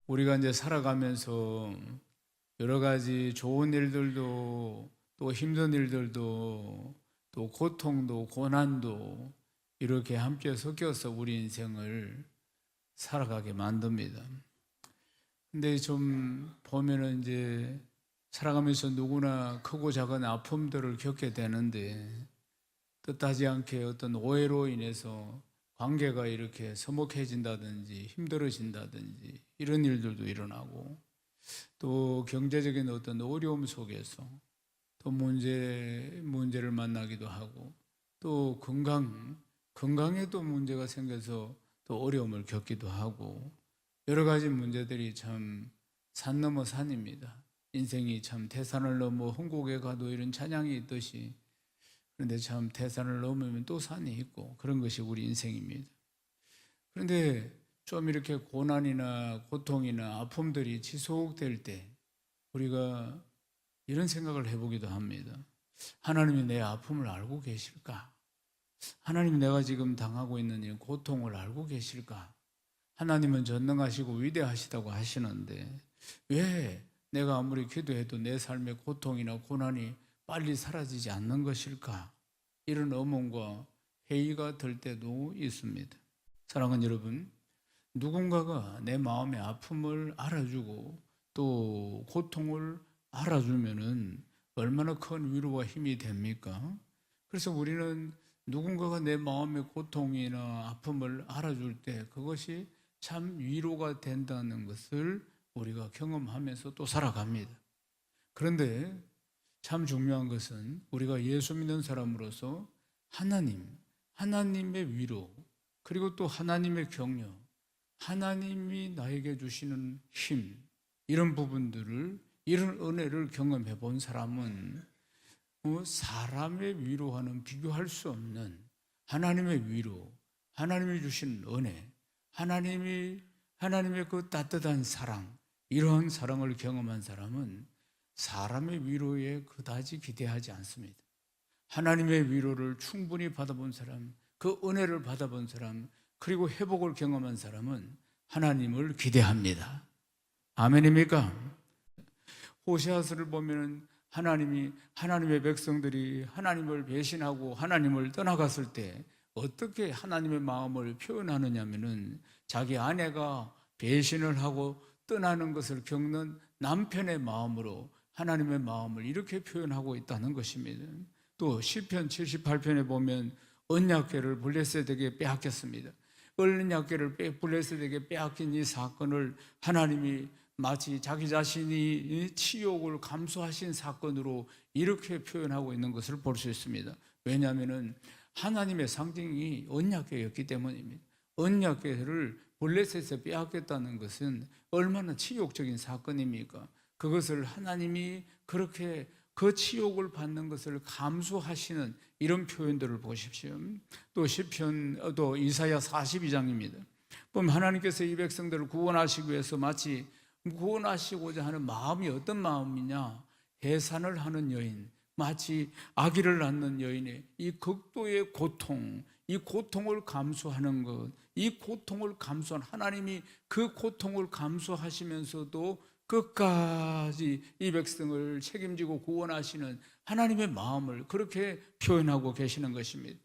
우리가 이제 살아가면서 여러 가지 좋은 일들도 또 힘든 일들도 또 고통도 고난도 이렇게 함께 섞여서 우리 인생을 살아가게 만듭니다. 근데 좀 보면은 이제 살아가면서 누구나 크고 작은 아픔들을 겪게 되는데 뜻하지 않게 어떤 오해로 인해서 관계가 이렇게 서먹해진다든지 힘들어진다든지 이런 일들도 일어나고 또 경제적인 어떤 어려움 속에서 또 문제를 만나기도 하고 또 건강에도 문제가 생겨서 또 어려움을 겪기도 하고 여러 가지 문제들이 참 산 넘어 산입니다. 인생이 참 태산을 넘어 흥곡에 가도 이런 찬양이 있듯이 그런데 참 태산을 넘으면 또 산이 있고 그런 것이 우리 인생입니다. 그런데 좀 이렇게 고난이나 고통이나 아픔들이 지속될 때 우리가 이런 생각을 해보기도 합니다. 하나님이 내 아픔을 알고 계실까? 하나님이 내가 지금 당하고 있는 이 고통을 알고 계실까? 하나님은 전능하시고 위대하시다고 하시는데 왜 내가 아무리 기도해도 내 삶의 고통이나 고난이 빨리 사라지지 않는 것일까? 이런 의문과 회의가 들 때도 있습니다. 사랑하는 여러분, 누군가가 내 마음의 아픔을 알아주고 또 고통을 알아주면은 얼마나 큰 위로와 힘이 됩니까? 그래서 우리는 누군가가 내 마음의 고통이나 아픔을 알아줄 때 그것이 참 위로가 된다는 것을 우리가 경험하면서 또 살아갑니다. 그런데 참 중요한 것은 우리가 예수 믿는 사람으로서 하나님의 위로, 그리고 또 하나님의 격려, 하나님이 나에게 주시는 힘, 이런 부분들을, 이런 은혜를 경험해 본 사람은 사람의 위로와는 비교할 수 없는 하나님의 위로, 하나님이 주신 은혜, 하나님의 그 따뜻한 사랑, 이러한 사랑을 경험한 사람은 사람의 위로에 그다지 기대하지 않습니다. 하나님의 위로를 충분히 받아본 사람, 그 은혜를 받아본 사람, 그리고 회복을 경험한 사람은 하나님을 기대합니다. 아멘입니까? 호세아서를 보면 하나님의 백성들이 하나님을 배신하고 하나님을 떠나갔을 때 어떻게 하나님의 마음을 표현하느냐면은 자기 아내가 배신을 하고 떠나는 것을 겪는 남편의 마음으로 하나님의 마음을 이렇게 표현하고 있다는 것입니다. 또 시편 78편에 보면 언약궤를 블레셋에게 빼앗겼습니다. 언약궤를 블레셋에게 빼앗긴 이 사건을 하나님이 마치 자기 자신이 치욕을 감수하신 사건으로 이렇게 표현하고 있는 것을 볼 수 있습니다. 왜냐하면 하나님의 상징이 언약궤였기 때문입니다. 언약궤를 블레셋에 빼앗겼다는 것은 얼마나 치욕적인 사건입니까? 그것을 하나님이 그렇게 그 치욕을 받는 것을 감수하시는 이런 표현들을 보십시오. 또 시편, 또 이사야 42장입니다. 보면 하나님께서 이 백성들을 구원하시기 위해서 마치 구원하시고자 하는 마음이 어떤 마음이냐? 해산을 하는 여인, 마치 아기를 낳는 여인의 이 극도의 고통, 이 고통을 감수하는 것, 이 고통을 감수한 하나님이 그 고통을 감수하시면서도 끝까지 이 백성을 책임지고 구원하시는 하나님의 마음을 그렇게 표현하고 계시는 것입니다.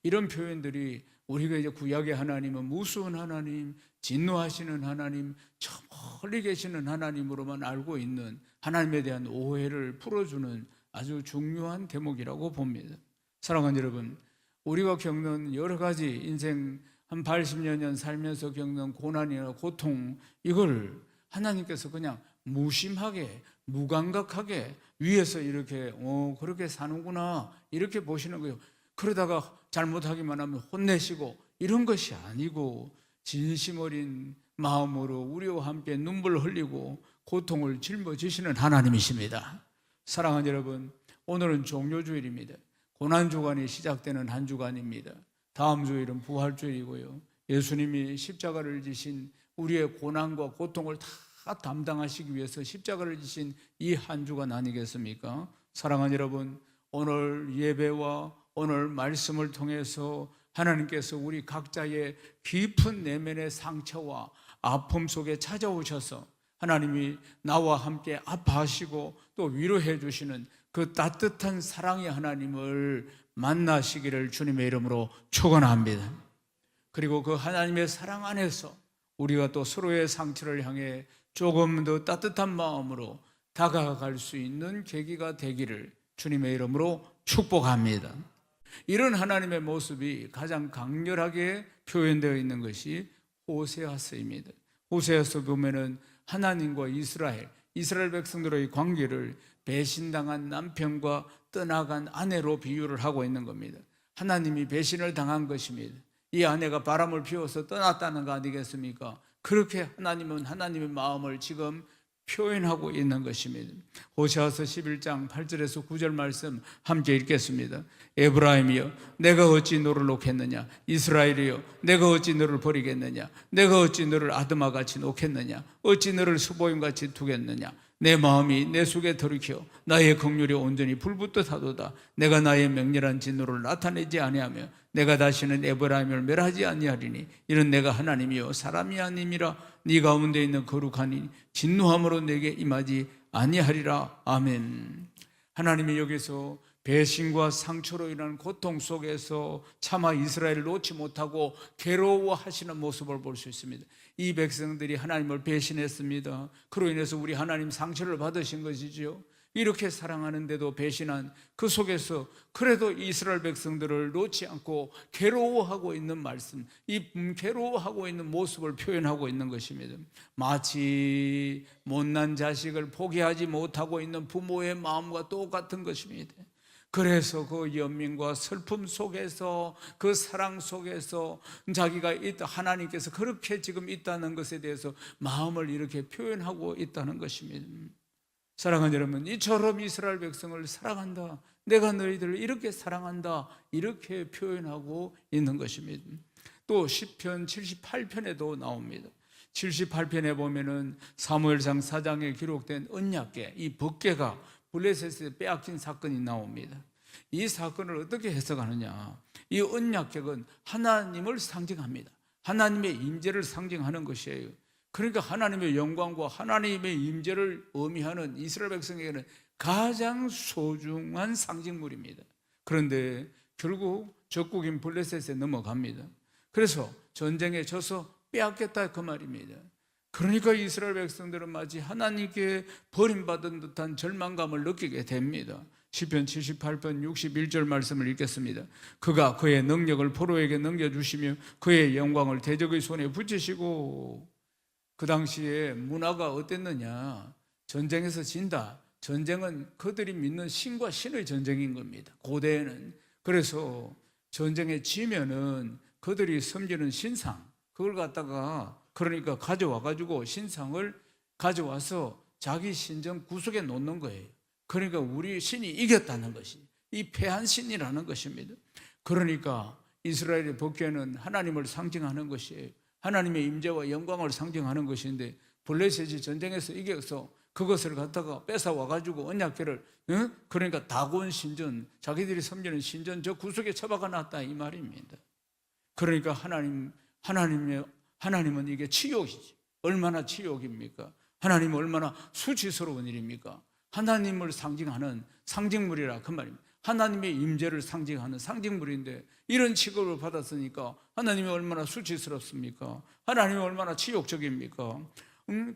이런 표현들이 우리가 이제 구약의 하나님은 무서운 하나님, 진노하시는 하나님, 저 멀리 계시는 하나님으로만 알고 있는 하나님에 대한 오해를 풀어주는 아주 중요한 대목이라고 봅니다. 사랑하는 여러분, 우리가 겪는 여러 가지 인생 한 80여 년 살면서 겪는 고난이나 고통, 이걸 하나님께서 그냥 무심하게 무감각하게 위에서 이렇게 그렇게 사는구나 이렇게 보시는 거예요. 그러다가 잘못하기만 하면 혼내시고 이런 것이 아니고 진심 어린 마음으로 우리와 함께 눈물 흘리고 고통을 짊어지시는 하나님이십니다. 사랑하는 여러분, 오늘은 종료주일입니다. 고난주간이 시작되는 한 주간입니다. 다음 주일은 부활주일이고요. 예수님이 십자가를 지신 우리의 고난과 고통을 다 담당하시기 위해서 십자가를 지신 이 한 주간 아니겠습니까? 사랑하는 여러분, 오늘 예배와 오늘 말씀을 통해서 하나님께서 우리 각자의 깊은 내면의 상처와 아픔 속에 찾아오셔서 하나님이 나와 함께 아파하시고 또 위로해 주시는 그 따뜻한 사랑의 하나님을 만나시기를 주님의 이름으로 축원합니다. 그리고 그 하나님의 사랑 안에서 우리가 또 서로의 상처를 향해 조금 더 따뜻한 마음으로 다가갈 수 있는 계기가 되기를 주님의 이름으로 축복합니다. 이런 하나님의 모습이 가장 강렬하게 표현되어 있는 것이 호세아서입니다. 호세아서 보면은 하나님과 이스라엘 백성들의 관계를 배신당한 남편과 떠나간 아내로 비유를 하고 있는 겁니다. 하나님이 배신을 당한 것입니다. 이 아내가 바람을 피워서 떠났다는 거 아니겠습니까? 그렇게 하나님은 하나님의 마음을 지금 표현하고 있는 것입니다. 호세아서 11장 8절에서 9절 말씀 함께 읽겠습니다. 에브라임이여 내가 어찌 너를 놓겠느냐, 이스라엘이여 내가 어찌 너를 버리겠느냐, 내가 어찌 너를 아드마같이 놓겠느냐, 어찌 너를 수보임같이 두겠느냐. 내 마음이 내 속에 들이켜 나의 긍휼이 온전히 불붙듯 하도다. 내가 나의 맹렬한 진노를 나타내지 아니하며 내가 다시는 에브라임을 멸하지 아니하리니 이는 내가 하나님이요 사람이 아님이라. 네 가운데 있는 거룩하니 진노함으로 내게 임하지 아니하리라. 아멘. 하나님이 여기서 배신과 상처로 인한 고통 속에서 차마 이스라엘을 놓지 못하고 괴로워하시는 모습을 볼 수 있습니다. 이 백성들이 하나님을 배신했습니다. 그로 인해서 우리 하나님 상처를 받으신 것이지요. 이렇게 사랑하는데도 배신한 그 속에서 그래도 이스라엘 백성들을 놓지 않고 괴로워하고 있는 말씀, 이 괴로워하고 있는 모습을 표현하고 있는 것입니다. 마치 못난 자식을 포기하지 못하고 있는 부모의 마음과 똑같은 것입니다. 그래서 그 연민과 슬픔 속에서 그 사랑 속에서 자기가 있다, 하나님께서 그렇게 지금 있다는 것에 대해서 마음을 이렇게 표현하고 있다는 것입니다. 사랑하는 여러분, 이처럼 이스라엘 백성을 사랑한다, 내가 너희들을 이렇게 사랑한다, 이렇게 표현하고 있는 것입니다. 또 시편 78편에도 나옵니다. 78편에 보면은 사무엘상 4장에 기록된 언약궤, 이 법궤가 블레셋에 빼앗긴 사건이 나옵니다. 이 사건을 어떻게 해석하느냐, 이 언약궤는 하나님을 상징합니다. 하나님의 임재를 상징하는 것이에요. 그러니까 하나님의 영광과 하나님의 임재를 의미하는 이스라엘 백성에게는 가장 소중한 상징물입니다. 그런데 결국 적국인 블레셋에 넘어갑니다. 그래서 전쟁에 져서 빼앗겼다 그 말입니다. 그러니까 이스라엘 백성들은 마치 하나님께 버림받은 듯한 절망감을 느끼게 됩니다. 시편 78편 61절 말씀을 읽겠습니다. 그가 그의 능력을 포로에게 넘겨주시며 그의 영광을 대적의 손에 붙이시고. 그 당시에 문화가 어땠느냐, 전쟁에서 진다, 전쟁은 그들이 믿는 신과 신의 전쟁인 겁니다. 고대에는. 그래서 전쟁에 지면은 그들이 섬기는 신상, 그걸 갖다가 그러니까 가져와가지고 신상을 가져와서 자기 신전 구석에 놓는 거예요. 그러니까 우리 신이 이겼다는 것이 이 패한 신이라는 것입니다. 그러니까 이스라엘의 법궤는 하나님을 상징하는 것이에요. 하나님의 임재와 영광을 상징하는 것인데 블레셋이 전쟁에서 이겨서 그것을 갖다가 뺏어와가지고 언약궤를, 그러니까 다곤 신전, 자기들이 섬기는 신전 저 구석에 처박아 놨다 이 말입니다. 그러니까 하나님은 이게 치욕이지. 얼마나 치욕입니까? 하나님은 얼마나 수치스러운 일입니까? 하나님을 상징하는 상징물이라 그 말입니다. 하나님의 임재를 상징하는 상징물인데 이런 취급을 받았으니까 하나님이 얼마나 수치스럽습니까? 하나님이 얼마나 치욕적입니까?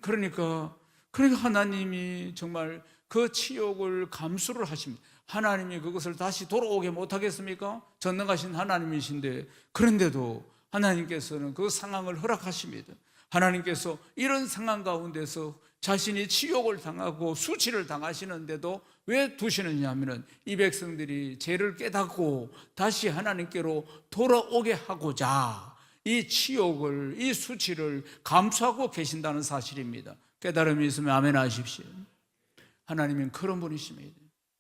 그러니까 하나님이 정말 그 치욕을 감수를 하십니다. 하나님이 그것을 다시 돌아오게 못하겠습니까? 전능하신 하나님이신데, 그런데도 하나님께서는 그 상황을 허락하십니다. 하나님께서 이런 상황 가운데서 자신이 치욕을 당하고 수치를 당하시는데도 왜 두시느냐 하면 이 백성들이 죄를 깨닫고 다시 하나님께로 돌아오게 하고자 이 치욕을, 이 수치를 감수하고 계신다는 사실입니다. 깨달음이 있으면 아멘 하십시오. 하나님은 그런 분이십니다.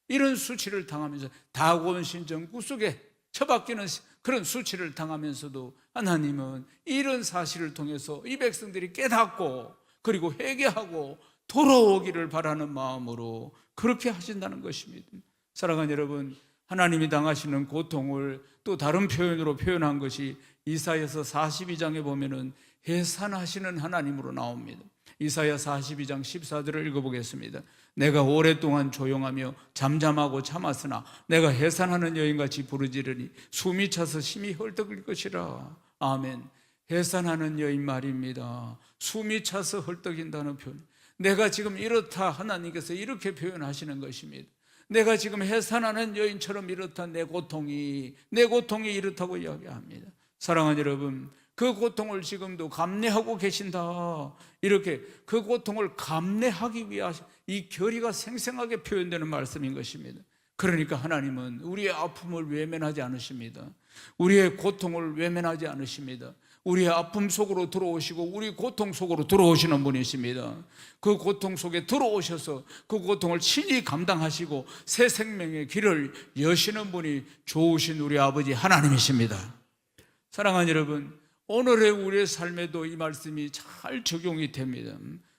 이런 수치를 당하면서 다곤 신전 구석에 처박히는 그런 수치를 당하면서도 하나님은 이런 사실을 통해서 이 백성들이 깨닫고 그리고 회개하고 돌아오기를 바라는 마음으로 그렇게 하신다는 것입니다. 사랑하는 여러분, 하나님이 당하시는 고통을 또 다른 표현으로 표현한 것이 이사야서 42장에 보면은 해산하시는 하나님으로 나옵니다. 이사야 42장 14절을 읽어보겠습니다. 내가 오랫동안 조용하며 잠잠하고 참았으나 내가 해산하는 여인같이 부르짖으니 숨이 차서 심히 헐떡일 것이라. 아멘. 해산하는 여인 말입니다. 숨이 차서 헐떡인다는 표현. 내가 지금 이렇다, 하나님께서 이렇게 표현하시는 것입니다. 내가 지금 해산하는 여인처럼 이렇다, 내 고통이 이렇다고 이야기합니다. 사랑하는 여러분, 그 고통을 지금도 감내하고 계신다, 이렇게 그 고통을 감내하기 위한 이 결의가 생생하게 표현되는 말씀인 것입니다. 그러니까 하나님은 우리의 아픔을 외면하지 않으십니다. 우리의 고통을 외면하지 않으십니다. 우리의 아픔 속으로 들어오시고 우리 고통 속으로 들어오시는 분이십니다. 그 고통 속에 들어오셔서 그 고통을 친히 감당하시고 새 생명의 길을 여시는 분이 좋으신 우리 아버지 하나님이십니다. 사랑하는 여러분, 오늘의 우리의 삶에도 이 말씀이 잘 적용이 됩니다.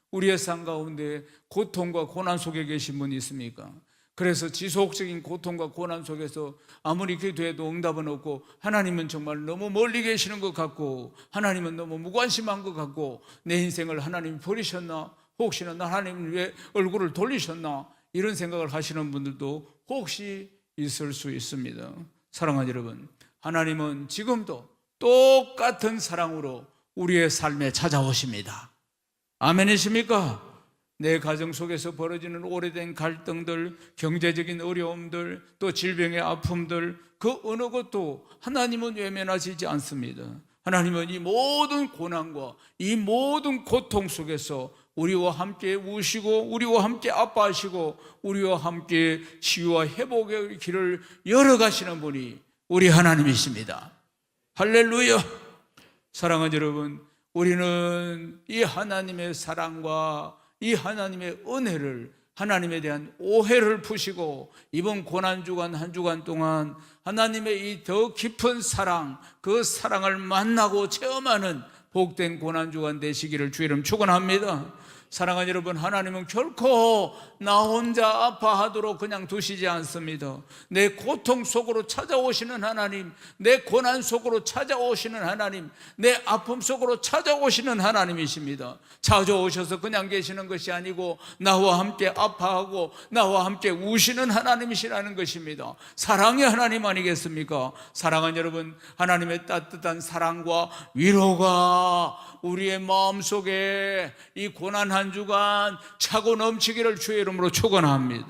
우리의 삶 가운데 고통과 고난 속에 계신 분이 있습니까? 그래서 지속적인 고통과 고난 속에서 아무리 기도해도 응답은 없고, 하나님은 정말 너무 멀리 계시는 것 같고, 하나님은 너무 무관심한 것 같고, 내 인생을 하나님이 버리셨나? 혹시나 하나님 왜 얼굴을 돌리셨나? 이런 생각을 하시는 분들도 혹시 있을 수 있습니다. 사랑하는 여러분, 하나님은 지금도 똑같은 사랑으로 우리의 삶에 찾아오십니다. 아멘이십니까? 내 가정 속에서 벌어지는 오래된 갈등들, 경제적인 어려움들, 또 질병의 아픔들, 그 어느 것도 하나님은 외면하시지 않습니다. 하나님은 이 모든 고난과 이 모든 고통 속에서 우리와 함께 우시고 우리와 함께 아파하시고 우리와 함께 치유와 회복의 길을 열어가시는 분이 우리 하나님이십니다. 할렐루야. 사랑하는 여러분, 우리는 이 하나님의 사랑과 이 하나님의 은혜를, 하나님에 대한 오해를 푸시고 이번 고난주간 한 주간 동안 하나님의 이 더 깊은 사랑, 그 사랑을 만나고 체험하는 복된 고난주간 되시기를 주의 이름 축원합니다. 사랑하는 여러분, 하나님은 결코 나 혼자 아파하도록 그냥 두시지 않습니다. 내 고통 속으로 찾아오시는 하나님, 내 고난 속으로 찾아오시는 하나님, 내 아픔 속으로 찾아오시는 하나님이십니다. 찾아오셔서 그냥 계시는 것이 아니고 나와 함께 아파하고 나와 함께 우시는 하나님이시라는 것입니다. 사랑의 하나님 아니겠습니까? 사랑하는 여러분, 하나님의 따뜻한 사랑과 위로가 우리의 마음속에 이 고난 한 주간 차고 넘치기를 주의 이름으로 축원합니다.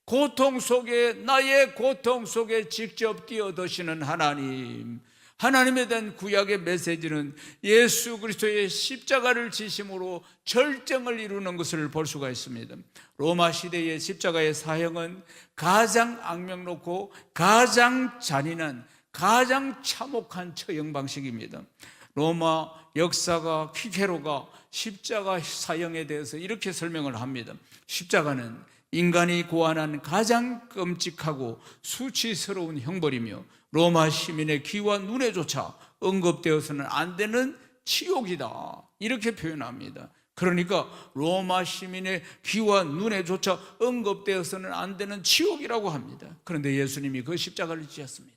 고통 속에, 나의 고통 속에 직접 뛰어드시는 하나님, 하나님에 대한 구약의 메시지는 예수 그리스도의 십자가를 지심으로 절정을 이루는 것을 볼 수가 있습니다. 로마 시대의 십자가의 사형은 가장 악명놓고 가장 잔인한, 가장 참혹한 처형 방식입니다. 로마 역사가 퀴케로가 십자가 사형에 대해서 이렇게 설명을 합니다. 십자가는 인간이 고안한 가장 끔찍하고 수치스러운 형벌이며 로마 시민의 귀와 눈에조차 언급되어서는 안 되는 치욕이다, 이렇게 표현합니다. 그러니까 로마 시민의 귀와 눈에조차 언급되어서는 안 되는 치욕이라고 합니다. 그런데 예수님이 그 십자가를 지셨습니다.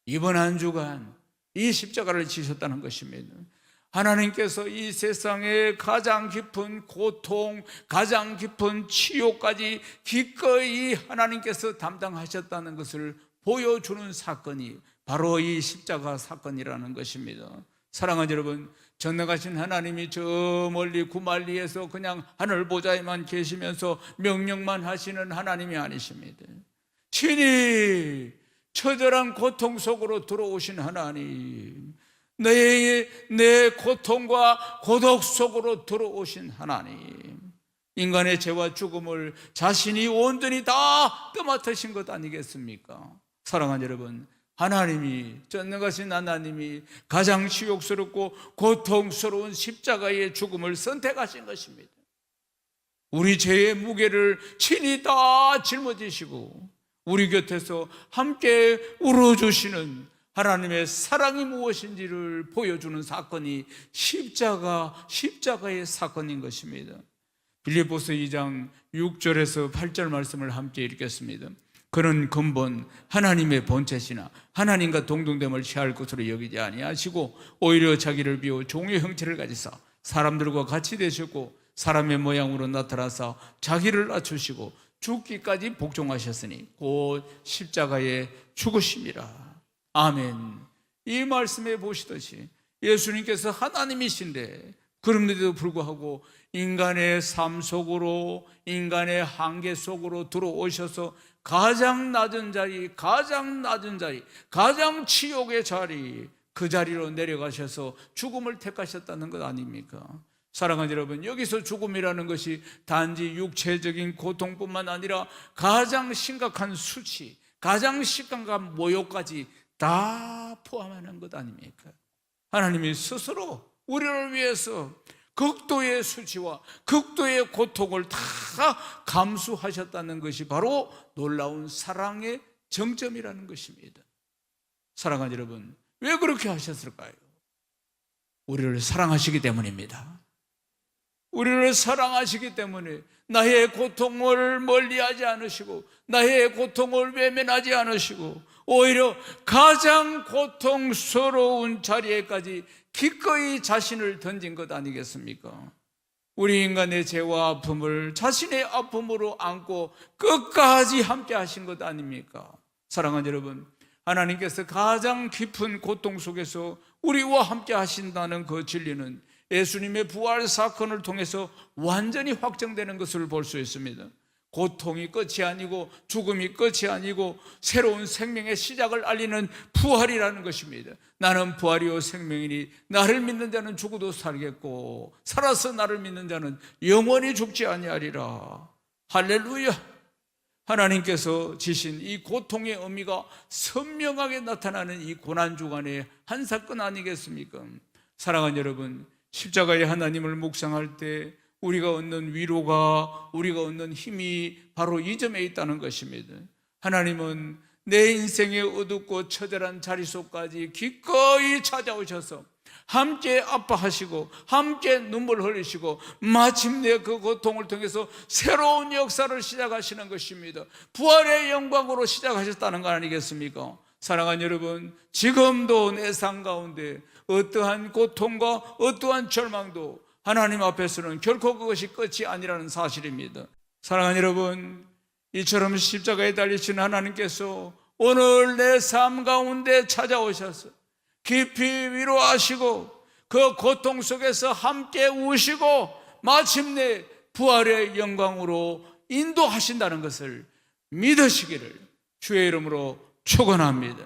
이번 한 주간 이 십자가를 지셨다는 것입니다. 하나님께서 이 세상의 가장 깊은 고통, 가장 깊은 치욕까지 기꺼이 하나님께서 담당하셨다는 것을 보여주는 사건이 바로 이 십자가 사건이라는 것입니다. 사랑하는 여러분, 전능하신 하나님이 저 멀리 구말리에서 그냥 하늘 보좌에만 계시면서 명령만 하시는 하나님이 아니십니다. 친히 처절한 고통 속으로 들어오신 하나님, 내 고통과 고독 속으로 들어오신 하나님, 인간의 죄와 죽음을 자신이 온전히 다 떠맡으신 것 아니겠습니까? 사랑하는 여러분, 하나님이, 전능하신 하나님이 가장 치욕스럽고 고통스러운 십자가의 죽음을 선택하신 것입니다. 우리 죄의 무게를 친히 다 짊어지시고 우리 곁에서 함께 울어주시는 하나님의 사랑이 무엇인지를 보여주는 사건이 십자가의 사건인 것입니다. 빌립보서 2장 6절에서 8절 말씀을 함께 읽겠습니다. 그는 근본 하나님의 본체시나 하나님과 동등됨을 취할 것으로 여기지 아니하시고 오히려 자기를 비워 종의 형체를 가지사 사람들과 같이 되셨고 사람의 모양으로 나타나사 자기를 낮추시고 죽기까지 복종하셨으니 곧 십자가에 죽으심이라. 아멘. 이 말씀에 보시듯이 예수님께서 하나님이신데 그런데도 불구하고 인간의 삶 속으로, 인간의 한계 속으로 들어오셔서 가장 낮은 자리, 가장 치욕의 자리, 그 자리로 내려가셔서 죽음을 택하셨다는 것 아닙니까? 사랑하는 여러분, 여기서 죽음이라는 것이 단지 육체적인 고통뿐만 아니라 가장 심각한 수치, 가장 심각한 모욕까지 다 포함하는 것 아닙니까? 하나님이 스스로 우리를 위해서 극도의 수치와 극도의 고통을 다 감수하셨다는 것이 바로 놀라운 사랑의 정점이라는 것입니다. 사랑하는 여러분, 왜 그렇게 하셨을까요? 우리를 사랑하시기 때문입니다. 우리를 사랑하시기 때문에 나의 고통을 멀리하지 않으시고 나의 고통을 외면하지 않으시고 오히려 가장 고통스러운 자리에까지 기꺼이 자신을 던진 것 아니겠습니까? 우리 인간의 죄와 아픔을 자신의 아픔으로 안고 끝까지 함께 하신 것 아닙니까? 사랑하는 여러분, 하나님께서 가장 깊은 고통 속에서 우리와 함께 하신다는 그 진리는 예수님의 부활 사건을 통해서 완전히 확정되는 것을 볼 수 있습니다. 고통이 끝이 아니고 죽음이 끝이 아니고 새로운 생명의 시작을 알리는 부활이라는 것입니다. 나는 부활이요 생명이니 나를 믿는 자는 죽어도 살겠고 살아서 나를 믿는 자는 영원히 죽지 아니하리라. 할렐루야. 하나님께서 지신 이 고통의 의미가 선명하게 나타나는 이 고난주간의 한 사건 아니겠습니까? 사랑하는 여러분, 십자가의 하나님을 묵상할 때 우리가 얻는 위로가, 우리가 얻는 힘이 바로 이 점에 있다는 것입니다. 하나님은 내 인생의 어둡고 처절한 자리 속까지 기꺼이 찾아오셔서 함께 아파하시고 함께 눈물 흘리시고 마침내 그 고통을 통해서 새로운 역사를 시작하시는 것입니다. 부활의 영광으로 시작하셨다는 거 아니겠습니까? 사랑하는 여러분, 지금도 내 삶 가운데 어떠한 고통과 어떠한 절망도 하나님 앞에서는 결코 그것이 끝이 아니라는 사실입니다. 사랑하는 여러분, 이처럼 십자가에 달리신 하나님께서 오늘 내 삶 가운데 찾아오셔서 깊이 위로하시고 그 고통 속에서 함께 우시고 마침내 부활의 영광으로 인도하신다는 것을 믿으시기를 주의 이름으로 축원합니다.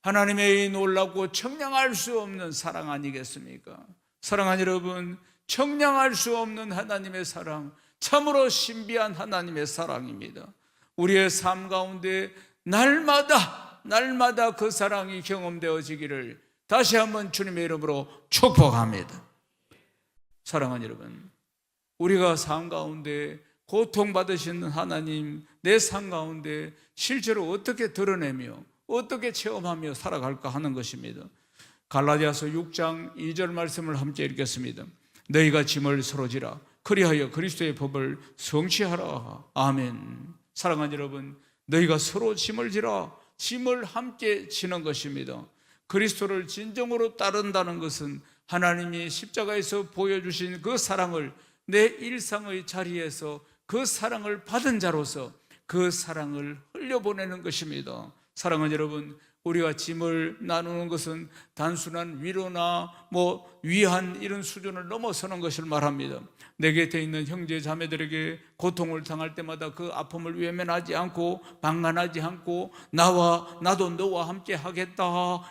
하나님의 이 놀랍고 청량할 수 없는 사랑 아니겠습니까? 사랑하는 여러분, 청량할 수 없는 하나님의 사랑, 참으로 신비한 하나님의 사랑입니다. 우리의 삶 가운데 날마다 그 사랑이 경험되어지기를 다시 한번 주님의 이름으로 축복합니다. 사랑하는 여러분, 우리가 삶 가운데 고통받으시는 하나님, 내 삶 가운데 실제로 어떻게 드러내며 어떻게 체험하며 살아갈까 하는 것입니다. 갈라디아서 6장 2절 말씀을 함께 읽겠습니다. 너희가 짐을 서로 지라 그리하여 그리스도의 법을 성취하라. 아멘. 사랑하는 여러분, 너희가 서로 짐을 지라, 짐을 함께 지는 것입니다. 그리스도를 진정으로 따른다는 것은 하나님이 십자가에서 보여주신 그 사랑을 내 일상의 자리에서 그 사랑을 받은 자로서 그 사랑을 흘려보내는 것입니다. 사랑하는 여러분, 우리가 짐을 나누는 것은 단순한 위로나 위안 이런 수준을 넘어서는 것을 말합니다. 내 곁에 있는 형제 자매들에게 고통을 당할 때마다 그 아픔을 외면하지 않고 방관하지 않고 나도 너와 함께 하겠다,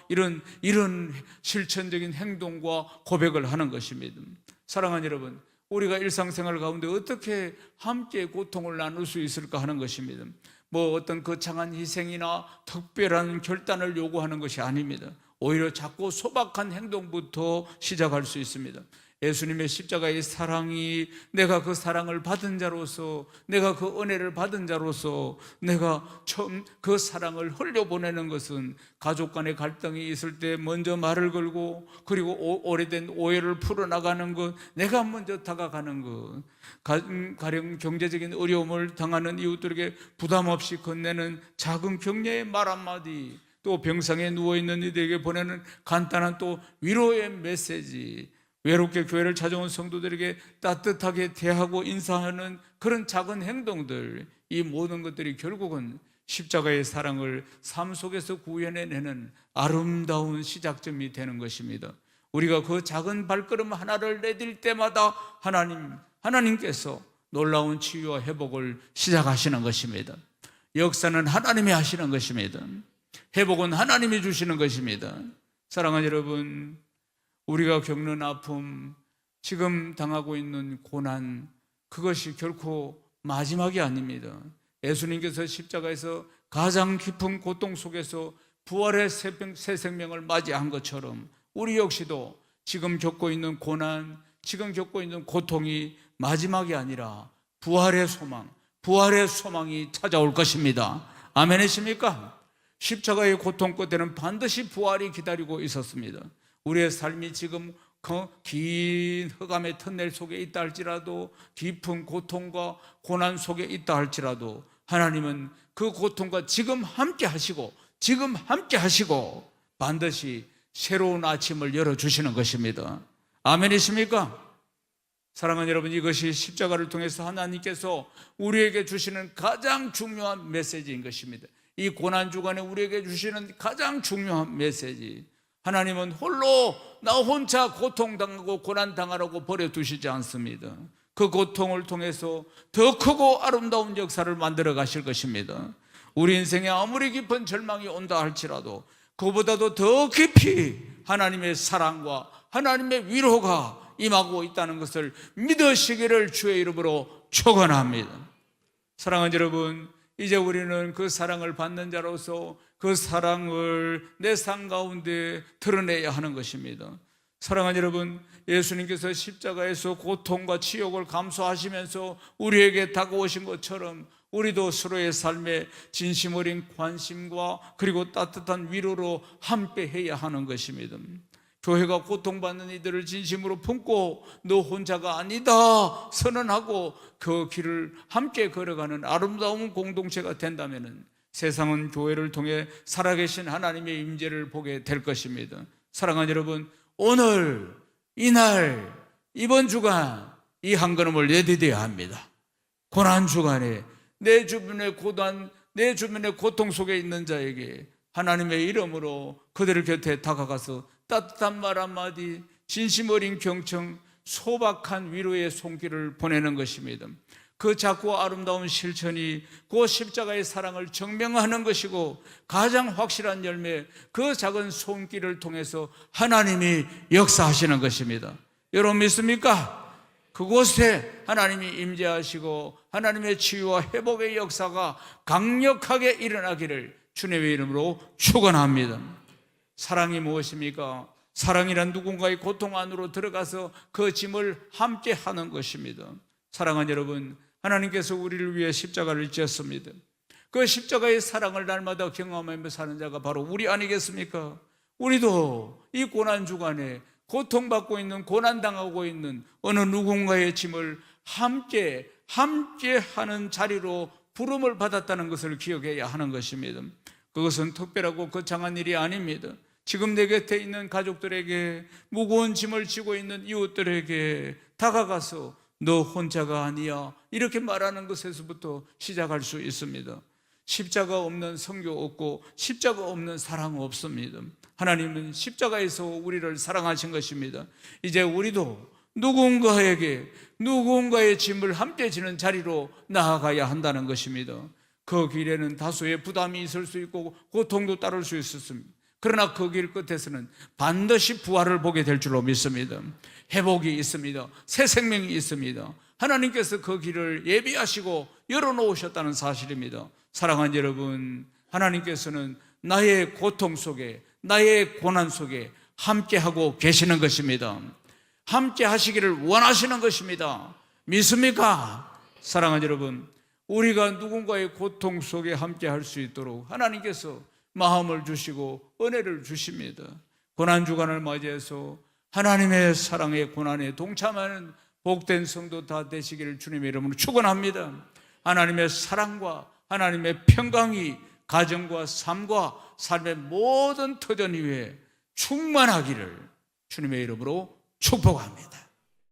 이런 실천적인 행동과 고백을 하는 것입니다. 사랑하는 여러분, 우리가 일상생활 가운데 어떻게 함께 고통을 나눌 수 있을까 하는 것입니다. 어떤 거창한 희생이나 특별한 결단을 요구하는 것이 아닙니다. 오히려 작고 소박한 행동부터 시작할 수 있습니다. 예수님의 십자가의 사랑이 내가 그 사랑을 받은 자로서, 내가 그 은혜를 받은 자로서 내가 처음 그 사랑을 흘려보내는 것은 가족 간의 갈등이 있을 때 먼저 말을 걸고, 그리고 오래된 오해를 풀어나가는 것, 내가 먼저 다가가는 것, 가령 경제적인 어려움을 당하는 이웃들에게 부담 없이 건네는 작은 격려의 말 한마디, 또 병상에 누워있는 이들에게 보내는 간단한 또 위로의 메시지, 외롭게 교회를 찾아온 성도들에게 따뜻하게 대하고 인사하는 그런 작은 행동들, 이 모든 것들이 결국은 십자가의 사랑을 삶 속에서 구현해내는 아름다운 시작점이 되는 것입니다. 우리가 그 작은 발걸음 하나를 내딜 때마다 하나님께서 놀라운 치유와 회복을 시작하시는 것입니다. 역사는 하나님이 하시는 것입니다. 회복은 하나님이 주시는 것입니다. 사랑하는 여러분, 우리가 겪는 아픔, 지금 당하고 있는 고난, 그것이 결코 마지막이 아닙니다. 예수님께서 십자가에서 가장 깊은 고통 속에서 부활의 새 생명을 맞이한 것처럼 우리 역시도 지금 겪고 있는 고난, 지금 겪고 있는 고통이 마지막이 아니라 부활의 소망, 부활의 소망이 찾아올 것입니다. 아멘이십니까? 십자가의 고통 끝에는 반드시 부활이 기다리고 있었습니다. 우리의 삶이 지금 긴 흑암의 터널 속에 있다 할지라도, 깊은 고통과 고난 속에 있다 할지라도 하나님은 그 고통과 지금 함께 하시고 반드시 새로운 아침을 열어주시는 것입니다. 아멘이십니까? 사랑하는 여러분, 이것이 십자가를 통해서 하나님께서 우리에게 주시는 가장 중요한 메시지인 것입니다. 이 고난주간에 우리에게 주시는 가장 중요한 메시지, 하나님은 나 혼자 고통당하고 고난당하라고 버려두시지 않습니다. 그 고통을 통해서 더 크고 아름다운 역사를 만들어 가실 것입니다. 우리 인생에 아무리 깊은 절망이 온다 할지라도 그보다도 더 깊이 하나님의 사랑과 하나님의 위로가 임하고 있다는 것을 믿으시기를 주의 이름으로 축원합니다. 사랑하는 여러분, 이제 우리는 그 사랑을 받는 자로서 그 사랑을 내 삶 가운데 드러내야 하는 것입니다. 사랑하는 여러분, 예수님께서 십자가에서 고통과 치욕을 감수하시면서 우리에게 다가오신 것처럼 우리도 서로의 삶에 진심 어린 관심과 그리고 따뜻한 위로로 함께 해야 하는 것입니다. 교회가 고통받는 이들을 진심으로 품고 너 혼자가 아니다 선언하고 그 길을 함께 걸어가는 아름다운 공동체가 된다면 세상은 교회를 통해 살아계신 하나님의 임재를 보게 될 것입니다. 사랑하는 여러분, 오늘, 이날, 이번 주간 이 한 걸음을 내디뎌야 합니다. 고난 주간에 내 주변의 고통 속에 있는 자에게 하나님의 이름으로 그들의 곁에 다가가서 따뜻한 말 한마디, 진심 어린 경청, 소박한 위로의 손길을 보내는 것입니다. 그 작고 아름다운 실천이 그 십자가의 사랑을 증명하는 것이고, 가장 확실한 열매, 그 작은 손길을 통해서 하나님이 역사하시는 것입니다. 여러분 믿습니까? 그곳에 하나님이 임재하시고 하나님의 치유와 회복의 역사가 강력하게 일어나기를 주님의 이름으로 축원합니다. 사랑이 무엇입니까? 사랑이란 누군가의 고통 안으로 들어가서 그 짐을 함께 하는 것입니다. 사랑하는 여러분, 하나님께서 우리를 위해 십자가를 지었습니다. 그 십자가의 사랑을 날마다 경험하며 사는 자가 바로 우리 아니겠습니까? 우리도 이 고난주간에 고통받고 있는, 고난당하고 있는 어느 누군가의 짐을 함께 하는 자리로 부름을 받았다는 것을 기억해야 하는 것입니다. 그것은 특별하고 거창한 일이 아닙니다. 지금 내 곁에 있는 가족들에게, 무거운 짐을 지고 있는 이웃들에게 다가가서 너 혼자가 아니야 이렇게 말하는 것에서부터 시작할 수 있습니다. 십자가 없는 선교 없고 십자가 없는 사랑 없습니다. 하나님은 십자가에서 우리를 사랑하신 것입니다. 이제 우리도 누군가의 짐을 함께 지는 자리로 나아가야 한다는 것입니다. 그 길에는 다소의 부담이 있을 수 있고 고통도 따를 수 있었습니다. 그러나 그 길 끝에서는 반드시 부활을 보게 될 줄로 믿습니다. 회복이 있습니다. 새 생명이 있습니다. 하나님께서 그 길을 예비하시고 열어놓으셨다는 사실입니다. 사랑하는 여러분, 하나님께서는 나의 고통 속에, 나의 고난 속에 함께하고 계시는 것입니다. 함께 하시기를 원하시는 것입니다. 믿습니까? 사랑하는 여러분, 우리가 누군가의 고통 속에 함께 할 수 있도록 하나님께서 마음을 주시고 은혜를 주십니다. 고난주간을 맞이해서 하나님의 사랑의 고난에 동참하는 복된 성도 다 되시기를 주님의 이름으로 축원합니다. 하나님의 사랑과 하나님의 평강이 가정과 삶과 삶의 모든 터전 위에 충만하기를 주님의 이름으로 축복합니다.